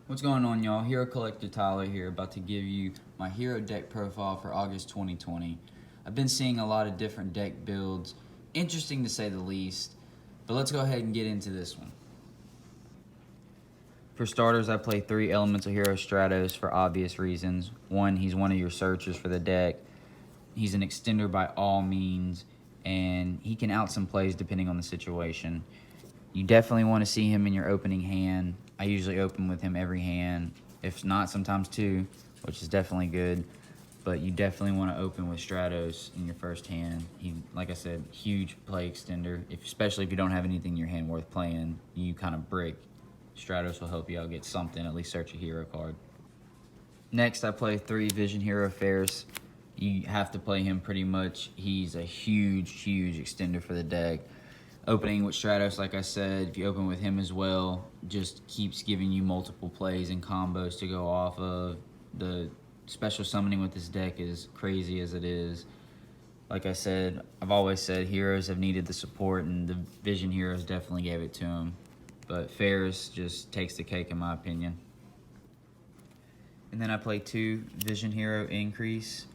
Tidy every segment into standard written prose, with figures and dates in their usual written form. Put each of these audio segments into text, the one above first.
What's going on, y'all? Hero Collector Tyler here, about to give you my hero deck profile for August 2020. I've been seeing a lot of different deck builds, interesting to say the least, but let's go ahead and get into this one. For starters, I play 3 Elemental Hero Stratos for obvious reasons. One, he's one of your searchers for the deck. He's an extender by all means, and he can out some plays depending on the situation. You definitely want to see him in your opening hand. I usually open with him every hand, if not sometimes 2, which is definitely good. But you definitely want to open with Stratos in your first hand. He, like I said, huge play extender. Especially if you don't have anything in your hand worth playing, you kind of brick. Stratos will help you out get something, at least search a hero card. Next, I play 3 Vision Hero Ferris. You have to play him pretty much. He's a huge extender for the deck. Opening with Stratos, like I said, if you open with him as well, just keeps giving you multiple plays and combos to go off of. The special summoning with this deck is crazy as it is. Like I said, I've always said heroes have needed the support, and the Vision Heroes definitely gave it to him. But Ferris just takes the cake in my opinion. And then I play 2 Vision Hero Increase.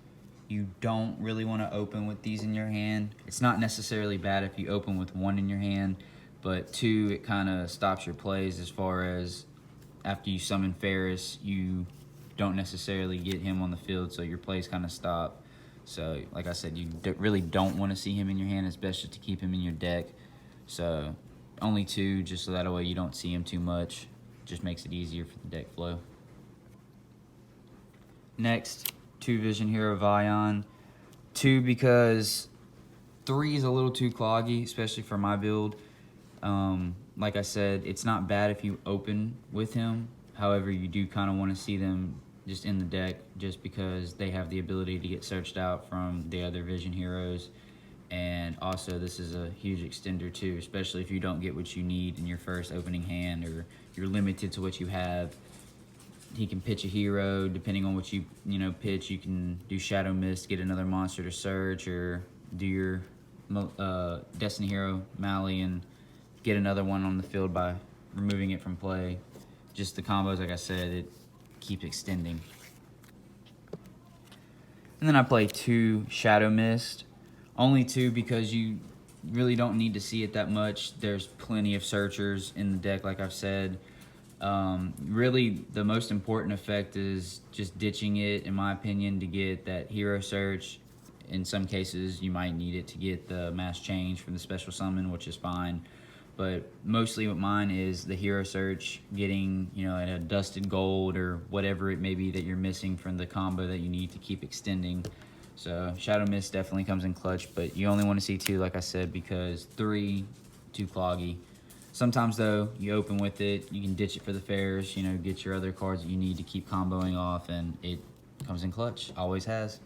You don't really want to open with these in your hand. It's not necessarily bad if you open with 1 in your hand, but 2, it kind of stops your plays as far as after you summon Ferris, you don't necessarily get him on the field, so your plays kind of stop. So, like I said, you really don't want to see him in your hand. It's best just to keep him in your deck. So, only 2, just so that way you don't see him too much. Just makes it easier for the deck flow. Next, 2 Vision Hero Vion. 2 because 3 is a little too cloggy, especially for my build. Like I said, it's not bad if you open with him. However, you do kind of want to see them just in the deck just because they have the ability to get searched out from the other Vision Heroes. And also, this is a huge extender too, especially if you don't get what you need in your first opening hand, or you're limited to what you have. He can pitch a hero, depending on what you pitch. You can do Shadow Mist, get another monster to search, or do your Destiny Hero Mally and get another one on the field by removing it from play. Just the combos, like I said, it keeps extending. And then I play 2 Shadow Mist. Only 2 because you really don't need to see it that much. There's plenty of searchers in the deck, like I've said. Really, the most important effect is just ditching it, in my opinion, to get that hero search. In some cases, you might need it to get the mass change from the special summon, which is fine. But mostly with mine is the hero search, getting, a dusted gold or whatever it may be that you're missing from the combo that you need to keep extending. So Shadow Mist definitely comes in clutch, but you only want to see 2, like I said, because 3, too cloggy. Sometimes, though, you open with it, you can ditch it for the Ferris, get your other cards that you need to keep comboing off, and it comes in clutch. Always has.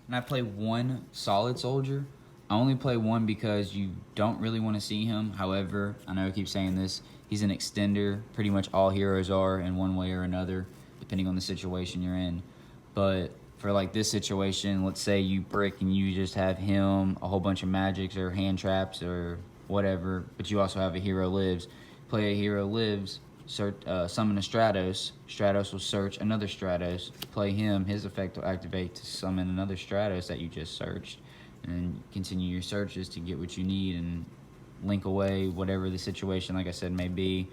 And I play 1 Solid Soldier. I only play 1 because you don't really want to see him. However, I know I keep saying this, he's an extender. Pretty much all heroes are in one way or another, depending on the situation you're in. But for like this situation, let's say you brick and you just have him, a whole bunch of magics or hand traps or whatever, but you also have a hero lives. Play a hero lives, summon a Stratos. Stratos will search another Stratos. Play him, his effect will activate to summon another Stratos that you just searched. And continue your searches to get what you need and link away whatever the situation, like I said, may be.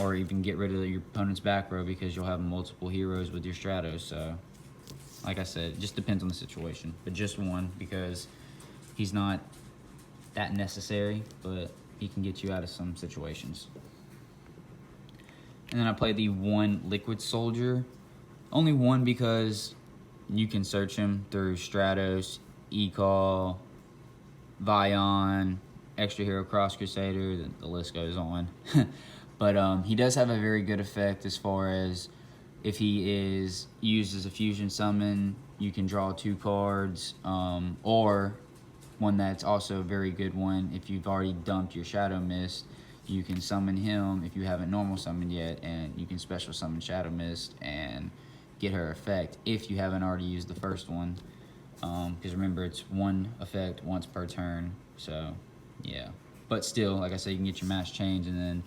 Or even get rid of your opponent's back row because you'll have multiple heroes with your Stratos. So, like I said, it just depends on the situation. But just 1 because he's not that necessary, but he can get you out of some situations. And then I play the 1 Liquid Soldier. Only 1 because you can search him through Stratos, E-Call, Vion, Extra Hero Cross Crusader, the list goes on. But he does have a very good effect as far as if he is used as a fusion summon, you can draw 2 cards, or one that's also a very good one, if you've already dumped your Shadow Mist, you can summon him if you haven't normal summoned yet, and you can special summon Shadow Mist and get her effect if you haven't already used the first one. Because remember, it's 1 effect once per turn, so yeah. But still, like I said, you can get your mass change and then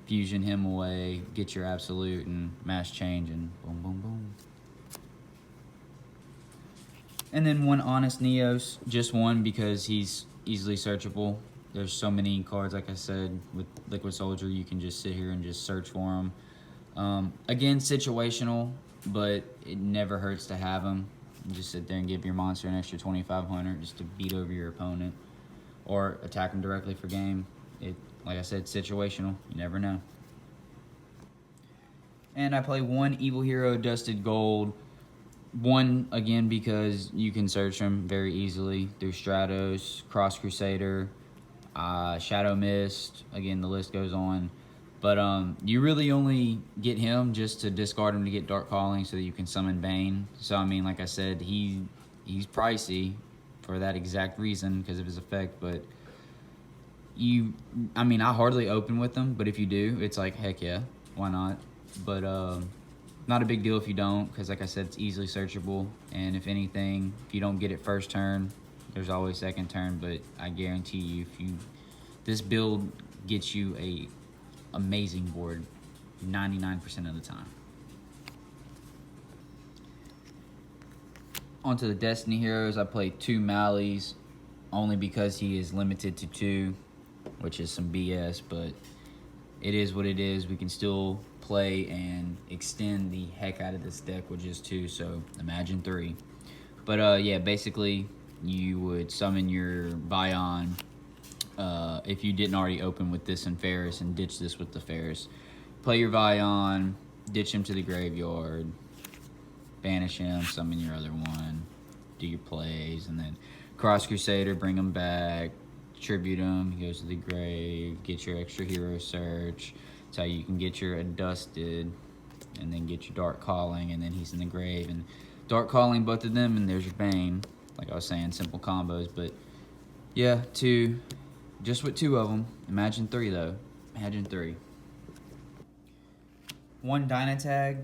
fusion him away, get your absolute and mass change, and boom, boom, boom. And then one Honest Neos, just one because he's easily searchable. There's so many cards, like I said, with Liquid Soldier, you can just sit here and just search for them. Again, situational, but it never hurts to have them. You just sit there and give your monster an extra 2,500 just to beat over your opponent or attack them directly for game. Like I said, situational. You never know. And I play one Evil Hero Dusted Gold. One, again, because you can search them very easily through Stratos, Cross Crusader, Shadow Mist. Again, the list goes on. But you really only get him just to discard him to get Dark Calling so that you can summon Bane. So, I mean, like I said, he's pricey for that exact reason because of his effect. But I hardly open with them. But if you do, it's like, heck yeah, why not? But not a big deal if you don't, because like I said, it's easily searchable. And if anything, if you don't get it first turn, there's always second turn. But I guarantee you, this build gets you a amazing board 99% of the time. Onto the Destiny Heroes, I play 2 Mallies, only because he is limited to 2, which is some BS, but it is what it is. We can still play and extend the heck out of this deck with just 2, so imagine 3. But yeah, basically you would summon your Bion if you didn't already open with this and Ferris, and ditch this with the Ferris. Play your Bion, ditch him to the graveyard, banish him, summon your other one, do your plays, and then Cross Crusader, bring him back, tribute him, he goes to the grave, get your extra hero search. That's how you can get your Adusted, and then get your Dark Calling, and then he's in the grave, and Dark Calling both of them, and there's your Bane. Like I was saying, simple combos, but yeah, 2, just with 2 of them. Imagine 3 though, imagine 3. 1 Dynatag.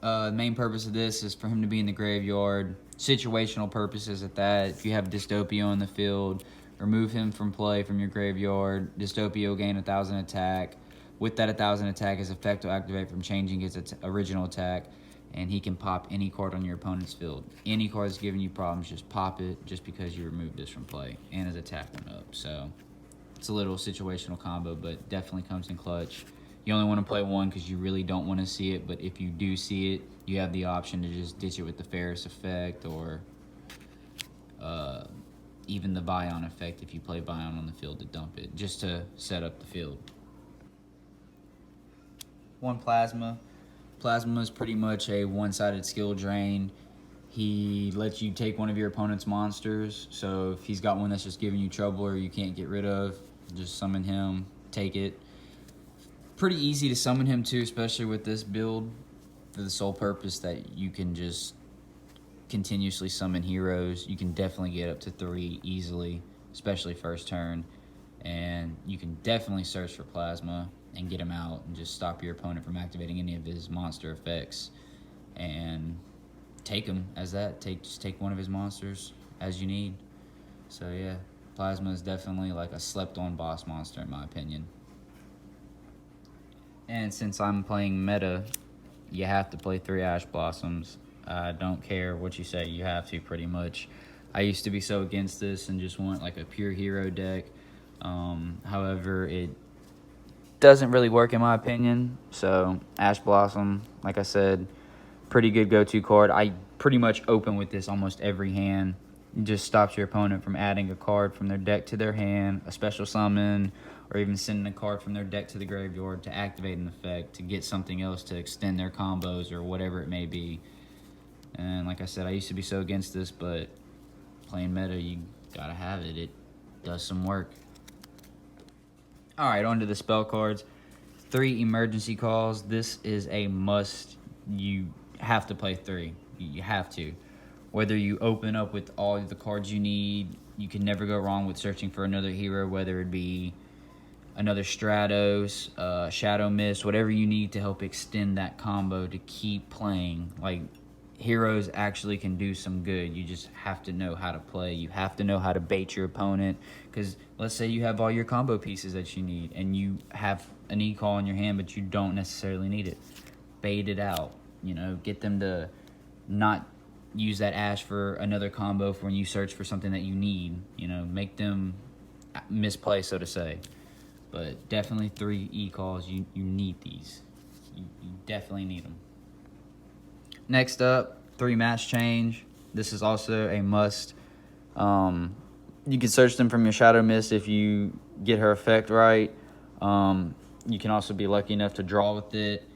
The main purpose of this is for him to be in the graveyard. Situational purposes at that. If you have Dystopia on the field, remove him from play from your graveyard. Dystopia will gain 1,000 attack. With that 1,000 attack, his effect will activate from changing his original attack, and he can pop any card on your opponent's field. Any card that's giving you problems, just pop it just because you removed this from play, and his attack went up. So it's a little situational combo, but definitely comes in clutch. You only want to play 1 because you really don't want to see it, but if you do see it, you have the option to just ditch it with the Ferris effect, or even the Bion effect if you play Bion on the field to dump it, just to set up the field. 1 Plasma. Plasma is pretty much a one-sided skill drain. He lets you take one of your opponent's monsters, so if he's got one that's just giving you trouble or you can't get rid of, just summon him, take it. Pretty easy to summon him too, especially with this build, for the sole purpose that you can just continuously summon heroes. You can definitely get up to 3 easily, especially first turn, and you can definitely search for Plasma and get him out and just stop your opponent from activating any of his monster effects, and take him as that. Just take one of his monsters as you need. So yeah, Plasma is definitely like a slept-on boss monster in my opinion. And since I'm playing meta, you have to play 3 Ash Blossoms. I don't care what you say, you have to pretty much. I used to be so against this and just want like a pure hero deck. However, it doesn't really work in my opinion. So Ash Blossom, like I said, pretty good go-to card. I pretty much open with this almost every hand. It just stops your opponent from adding a card from their deck to their hand, a special summon, or even sending a card from their deck to the graveyard to activate an effect, to get something else to extend their combos or whatever it may be. And like I said, I used to be so against this, but playing meta, you gotta have it. It does some work. Alright, on to the spell cards. 3 Emergency Calls. This is a must. You have to play 3. You have to. Whether you open up with all the cards you need, you can never go wrong with searching for another hero, whether it be another Stratos, Shadow Mist, whatever you need to help extend that combo to keep playing. Like, heroes actually can do some good. You just have to know how to play. You have to know how to bait your opponent. Because let's say you have all your combo pieces that you need, and you have an e-call in your hand, but you don't necessarily need it. Bait it out. You know, get them to not use that ash for another combo for when you search for something that you need. You know, make them misplay, so to say. But definitely 3 e-calls. You need these. You definitely need them. Next up, 3 match change. This is also a must. You can search them from your Shadow Mist if you get her effect right. You can also be lucky enough to draw with it.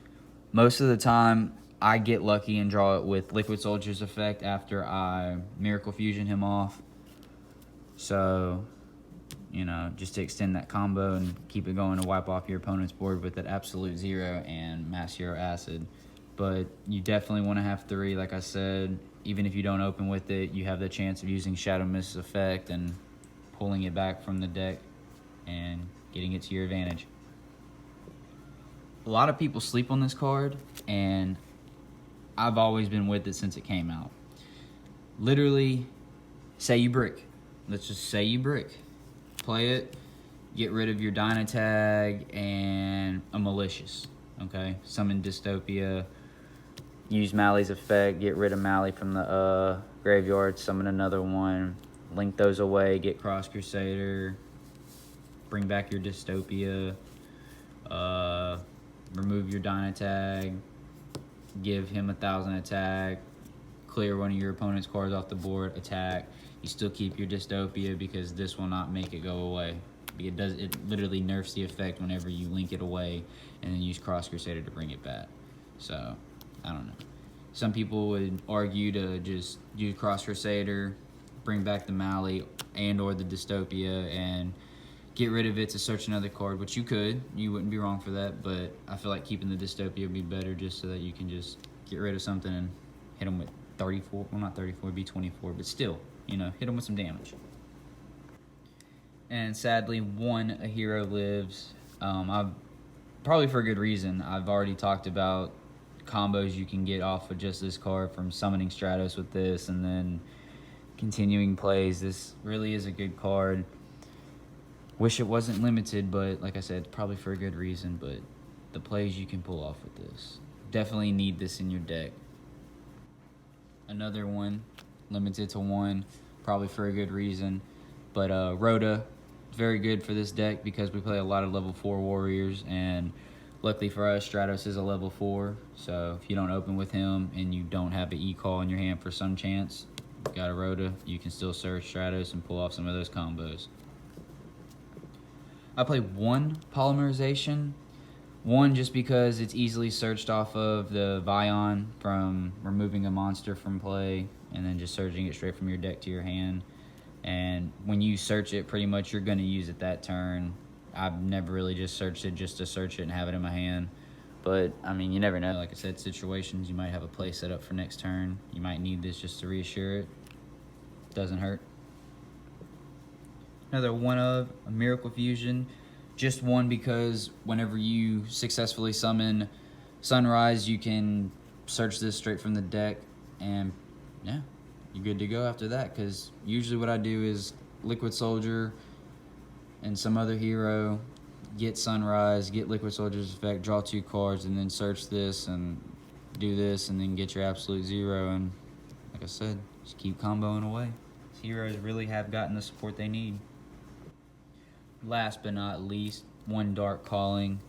Most of the time, I get lucky and draw it with Liquid Soldier's effect after I Miracle Fusion him off. So, you know, just to extend that combo and keep it going to wipe off your opponent's board with that Absolute Zero and Mass Hero Acid. But you definitely want to have 3, like I said. Even if you don't open with it, you have the chance of using Shadow Mist's effect and pulling it back from the deck and getting it to your advantage. A lot of people sleep on this card, and I've always been with it since it came out. Literally, say you brick. Let's just say you brick. Play it, get rid of your Dynatag and a Malicious. Okay? Summon Dystopia. Use Mally's effect, get rid of Mally from the graveyard, summon another one, link those away, get Cross Crusader, bring back your Dystopia, remove your Dynatag, give him 1,000 attack, clear one of your opponent's cards off the board, attack. You still keep your Dystopia because this will not make it go away. It literally nerfs the effect whenever you link it away and then use Cross Crusader to bring it back. So, I don't know. Some people would argue to just do Cross Crusader, bring back the Mally and or the Dystopia, and get rid of it to search another card, which you could. You wouldn't be wrong for that, but I feel like keeping the Dystopia would be better just so that you can just get rid of something and hit them with 34. Well, not 34, it'd be 24, but still, you know, hit them with some damage. And sadly, a hero lives. I've probably for a good reason. I've already talked about combos you can get off of just this card from summoning Stratos with this and then continuing plays. This really is a good card. Wish it wasn't limited, but like I said, probably for a good reason. But the plays you can pull off with this. Definitely need this in your deck. Another one, limited to 1, probably for a good reason. But Rhoda, very good for this deck because we play a lot of level 4 warriors, and luckily for us, Stratos is a level 4, so if you don't open with him and you don't have an E-Call in your hand for some chance, you got a Rhoda, you can still search Stratos and pull off some of those combos. I play 1 Polymerization, 1 just because it's easily searched off of the Vion from removing a monster from play and then just searching it straight from your deck to your hand. And when you search it, pretty much you're going to use it that turn. I've never really just searched it just to search it and have it in my hand. But, I mean, you never know. Like I said, situations, you might have a play set up for next turn. You might need this just to reassure it. Doesn't hurt. Another one of a Miracle Fusion. Just 1 because whenever you successfully summon Sunrise, you can search this straight from the deck. And, yeah, you're good to go after that. Because usually what I do is Liquid Soldier and some other hero, get Sunrise, get Liquid Soldier's effect, draw 2 cards, and then search this and do this, and then get your Absolute Zero. And like I said, just keep comboing away. These heroes really have gotten the support they need. Last but not least, 1 Dark Calling.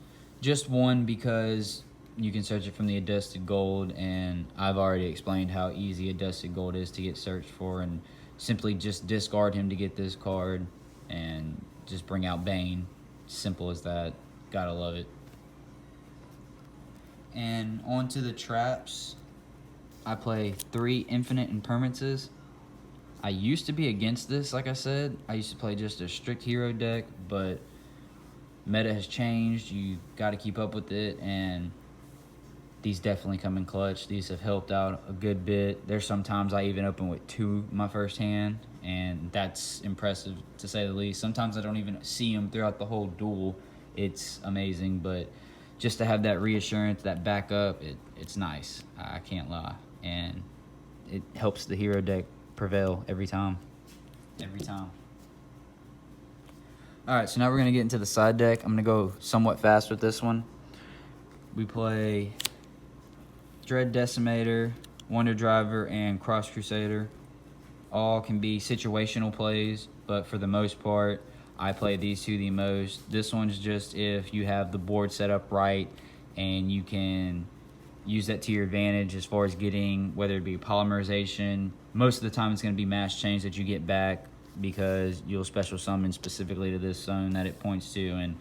Just 1 because you can search it from the Adusted Gold, and I've already explained how easy Adusted Gold is to get searched for, and simply just discard him to get this card and just bring out Bane. Simple as that. Gotta love it. And on to the traps. I play 3 Infinite Impermanences. I used to be against this, like I said. I used to play just a strict hero deck, but meta has changed. You got to keep up with it, and these definitely come in clutch. These have helped out a good bit. There's sometimes I even open with 2 in my first hand, and that's impressive to say the least. Sometimes I don't even see them throughout the whole duel. It's amazing, but just to have that reassurance, that backup, it's nice. I can't lie. And it helps the hero deck prevail every time. Every time. Alright, so now we're going to get into the side deck. I'm going to go somewhat fast with this one. We play Dread Decimator, Wonder Driver, and Cross Crusader. All can be situational plays, but for the most part, I play these two the most. This one's just if you have the board set up right and you can use that to your advantage as far as getting, whether it be polymerization. Most of the time it's going to be mass change that you get back, because you'll special summon specifically to this zone that it points to, and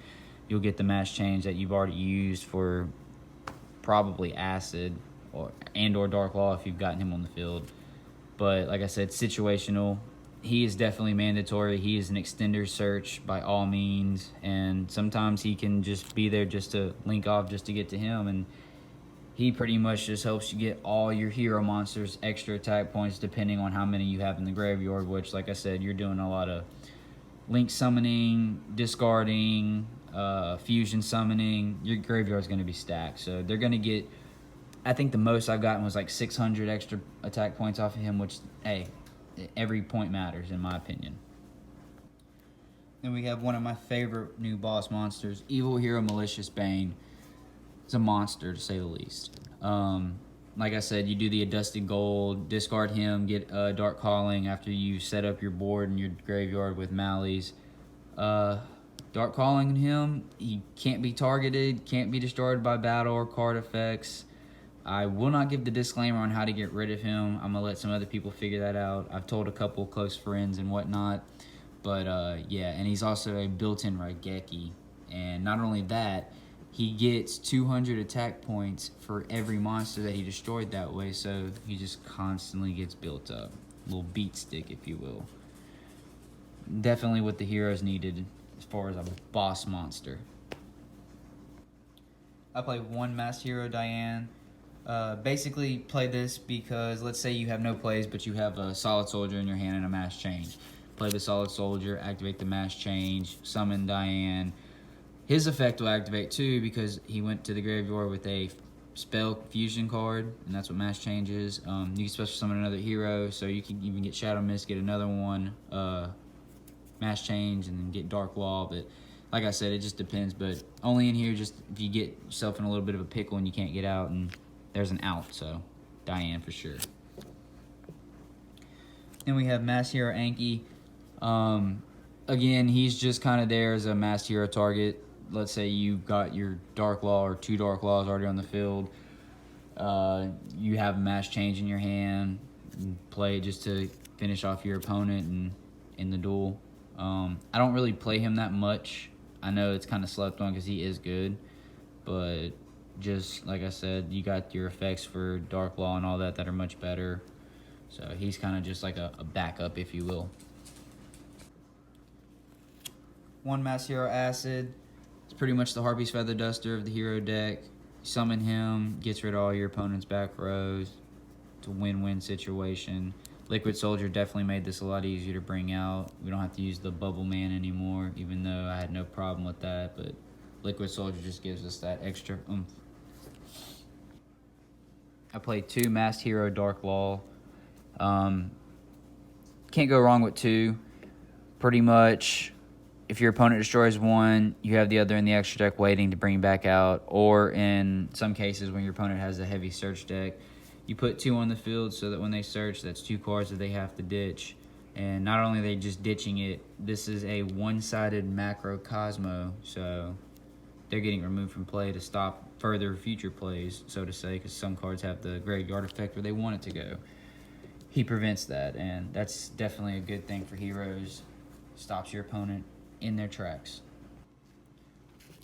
you'll get the mass change that you've already used for probably Acid or Dark Law if you've gotten him on the field. But like I said, situational. He is definitely mandatory. He is an extender search by all means, and sometimes he can just be there just to link off just to get to him, and he pretty much just helps you get all your hero monsters extra attack points depending on how many you have in the graveyard, which, like I said, you're doing a lot of link summoning, discarding, fusion summoning. Your graveyard's going to be stacked. So they're going to get, I think the most I've gotten was like 600 extra attack points off of him, which, hey, every point matters in my opinion. Then we have one of my favorite new boss monsters, Evil Hero Malicious Bane. It's a monster, to say the least. Like I said, you do the Adusted Gold, discard him, get Dark Calling after you set up your board in your graveyard with Malleys. Dark Calling him, he can't be targeted, can't be destroyed by battle or card effects. I will not give the disclaimer on how to get rid of him. I'm going to let some other people figure that out. I've told a couple close friends and whatnot. But yeah, and he's also a built-in Raigeki. And not only that, he gets 200 attack points for every monster that he destroyed that way, so he just constantly gets built up. A little beat stick, if you will. Definitely what the heroes needed as far as a boss monster. I play one Masked Hero, Diane. Basically play this because let's say you have no plays, but you have a Solid Soldier in your hand and a Mass Change. Play the Solid Soldier, activate the Mass Change, summon Diane. His effect will activate too because he went to the graveyard with a spell fusion card, and that's what Mass Change is. You can special summon another hero, so you can even get Shadow Mist, get another one, Mass Change, and then get Dark Wall. But like I said, it just depends. But only in here, just if you get yourself in a little bit of a pickle and you can't get out, and there's an out, so Diane for sure. Then we have Masked Hero Anki. Again, he's just kind of there as a Masked Hero target. Let's say you got your Dark Law or 2 Dark Laws already on the field. You have a Mass Change in your hand. You play it just to finish off your opponent and in the duel. I don't really play him that much. I know it's kind of slept on because he is good. But just like I said, you got your effects for Dark Law and all that are much better. So he's kind of just like a backup, if you will. One Masked Hero Acid. It's pretty much the Harpy's Feather Duster of the hero deck. Summon him, gets rid of all your opponent's back rows. It's a win-win situation. Liquid Soldier definitely made this a lot easier to bring out. We don't have to use the Bubble Man anymore, even though I had no problem with that, but Liquid Soldier just gives us that extra oomph. I played 2 Masked Hero Dark Law. Can't go wrong with 2. Pretty much, if your opponent destroys one, you have the other in the extra deck waiting to bring back out. Or in some cases, when your opponent has a heavy search deck, you put 2 on the field so that when they search, that's 2 cards that they have to ditch. And not only are they just ditching it, this is a one-sided macro Cosmo, so they're getting removed from play to stop further future plays, so to say, because some cards have the graveyard effect where they want it to go. He prevents that, and that's definitely a good thing for heroes. Stops your opponent in their tracks.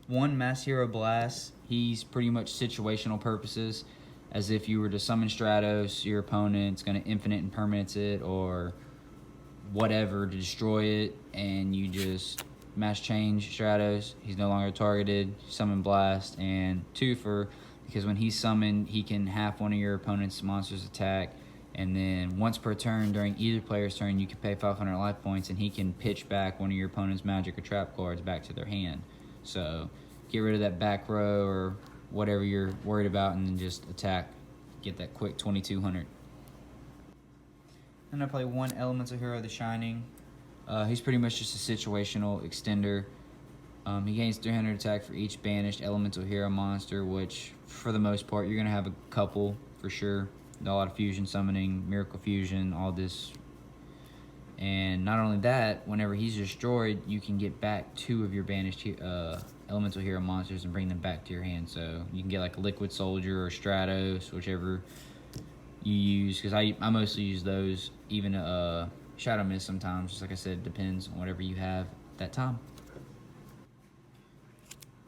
One Masked Hero Blast. He's pretty much situational purposes, as if you were to summon Stratos, your opponent's going to infinite impermanence it or whatever to destroy it, and you just Mass Change Stratos. He's no longer targeted. Summon Blast, and 2 for, because when he's summoned, he can half one of your opponent's monster's attack. And then once per turn, during either player's turn, you can pay 500 life points, and he can pitch back one of your opponent's magic or trap cards back to their hand. So get rid of that back row or whatever you're worried about and just attack. Get that quick 2200. And I play one Elemental Hero, the Shining. He's pretty much just a situational extender. He gains 300 attack for each banished Elemental Hero monster, which for the most part you're gonna have a couple for sure. A lot of fusion summoning, miracle fusion, all this. And not only that, whenever he's destroyed, you can get back 2 of your banished Elemental Hero monsters and bring them back to your hand. So you can get like a Liquid Soldier or Stratos, whichever you use, because I mostly use those. Even Shadow Mist sometimes, just like I said, it depends on whatever you have at that time.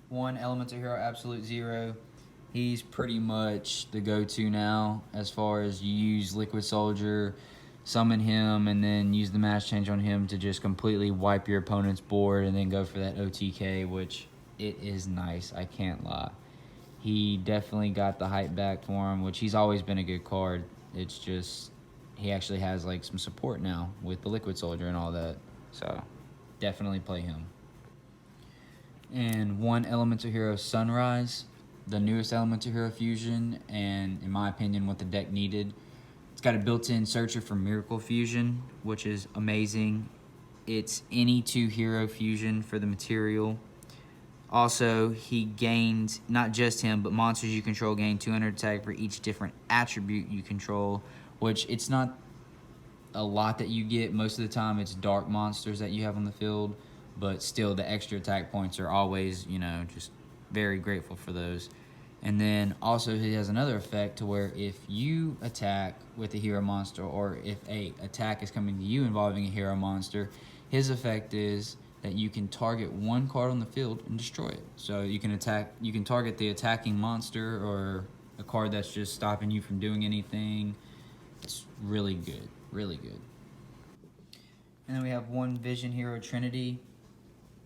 One Elemental Hero, Absolute Zero. He's pretty much the go-to now as far as you use Liquid Soldier, summon him, and then use the mass change on him to just completely wipe your opponent's board and then go for that OTK, which it is nice, I can't lie. He definitely got the hype back for him, which he's always been a good card. It's just he actually has like some support now with the Liquid Soldier and all that. So definitely play him. And one Elemental Hero, Sunrise, the newest Elemental Hero fusion, and in my opinion what the deck needed. It's got a built-in searcher for Miracle Fusion, which is amazing. It's any 2 hero fusion for the material. Also, he gains, not just him, but monsters you control gain 200 attack for each different attribute you control, which it's not a lot that you get. Most of the time it's dark monsters that you have on the field, but still the extra attack points are always, you know, just very grateful for those. And then also he has another effect to where if you attack with a hero monster, or if a attack is coming to you involving a hero monster, his effect is that you can target 1 card on the field and destroy it. So you can target the attacking monster or a card that's just stopping you from doing anything. It's really good, really good. And then we have one Vision Hero, Trinity.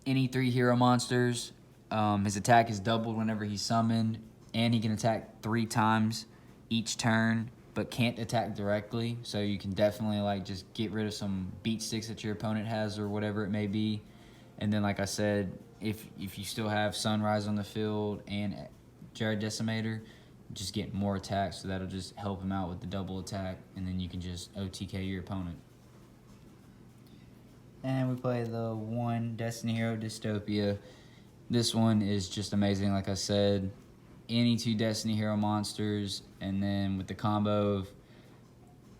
Any 3 hero monsters, his attack is doubled whenever he's summoned, and he can attack 3 times each turn, but can't attack directly. So you can definitely like just get rid of some beat sticks that your opponent has or whatever it may be. And then, like I said, if you still have Sunrise on the field and Jared Decimator, just get more attacks, so that'll just help him out with the double attack, and then you can just OTK your opponent. And we play the one Destiny Hero, Dystopia. This one is just amazing, like I said. Any 2 Destiny Hero monsters, and then with the combo of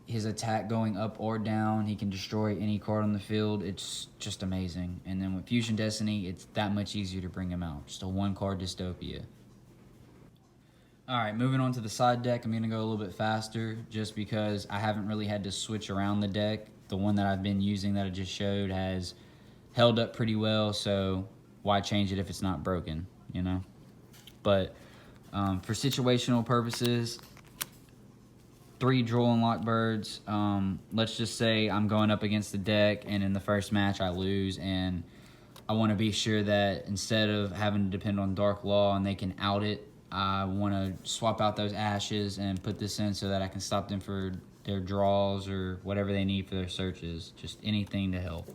his attack going up or down, he can destroy any card on the field. It's just amazing. And then with Fusion Destiny, it's that much easier to bring him out. Just a 1-card Dystopia. Alright, moving on to the side deck, I'm going to go a little bit faster just because I haven't really had to switch around the deck. The one that I've been using that I just showed has held up pretty well, so why change it if it's not broken, you know? But for situational purposes, 3 Droll and Lockbirds. Let's just say I'm going up against the deck, and in the first match I lose, and I want to be sure that instead of having to depend on Dark Law and they can out it, I want to swap out those ashes and put this in so that I can stop them for their draws or whatever they need for their searches. Just anything to help.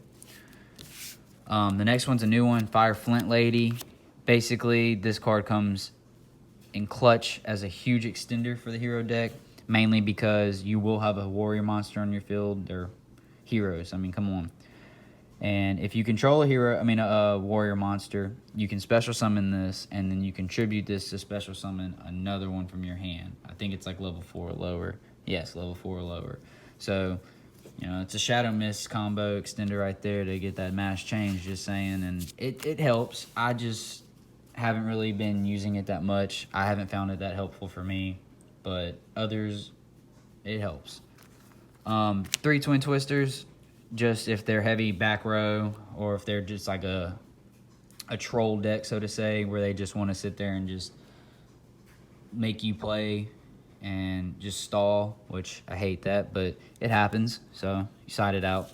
The next one's a new one, Fire Flint Lady. Basically, this card comes in clutch as a huge extender for the hero deck, mainly because you will have a warrior monster on your field. They're heroes. I mean, come on. And if you control a warrior monster, you can special summon this, and then you contribute this to special summon another one from your hand. I think it's like level 4 or lower. Yes, level 4 or lower. So, you know, it's a Shadow Mist combo extender right there to get that mass change, just saying. And it helps. I just haven't really been using it that much. I haven't found it that helpful for me, but others, it helps. 3 Twin Twisters, just if they're heavy back row, or if they're just like a troll deck, so to say, where they just want to sit there and just make you play and just stall, which I hate that, but it happens, so you side it out.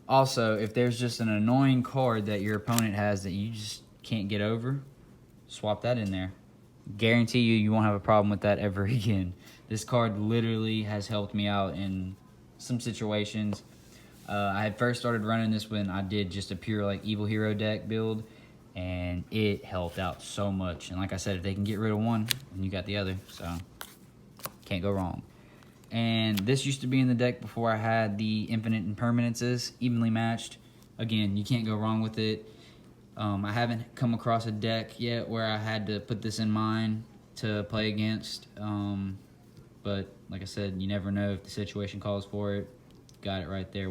Also, if there's just an annoying card that your opponent has that you just can't get over, swap that in there. Guarantee you won't have a problem with that ever again. This card literally has helped me out in some situations. I had first started running this when I did just a pure like evil hero deck build, and it helped out so much. And like I said, if they can get rid of one, then you got the other, so can't go wrong. And this used to be in the deck before I had the infinite impermanences, evenly matched. Again, you can't go wrong with it. I haven't come across a deck yet where I had to put this in mind to play against. But like I said, you never know if the situation calls for it. Got it right there.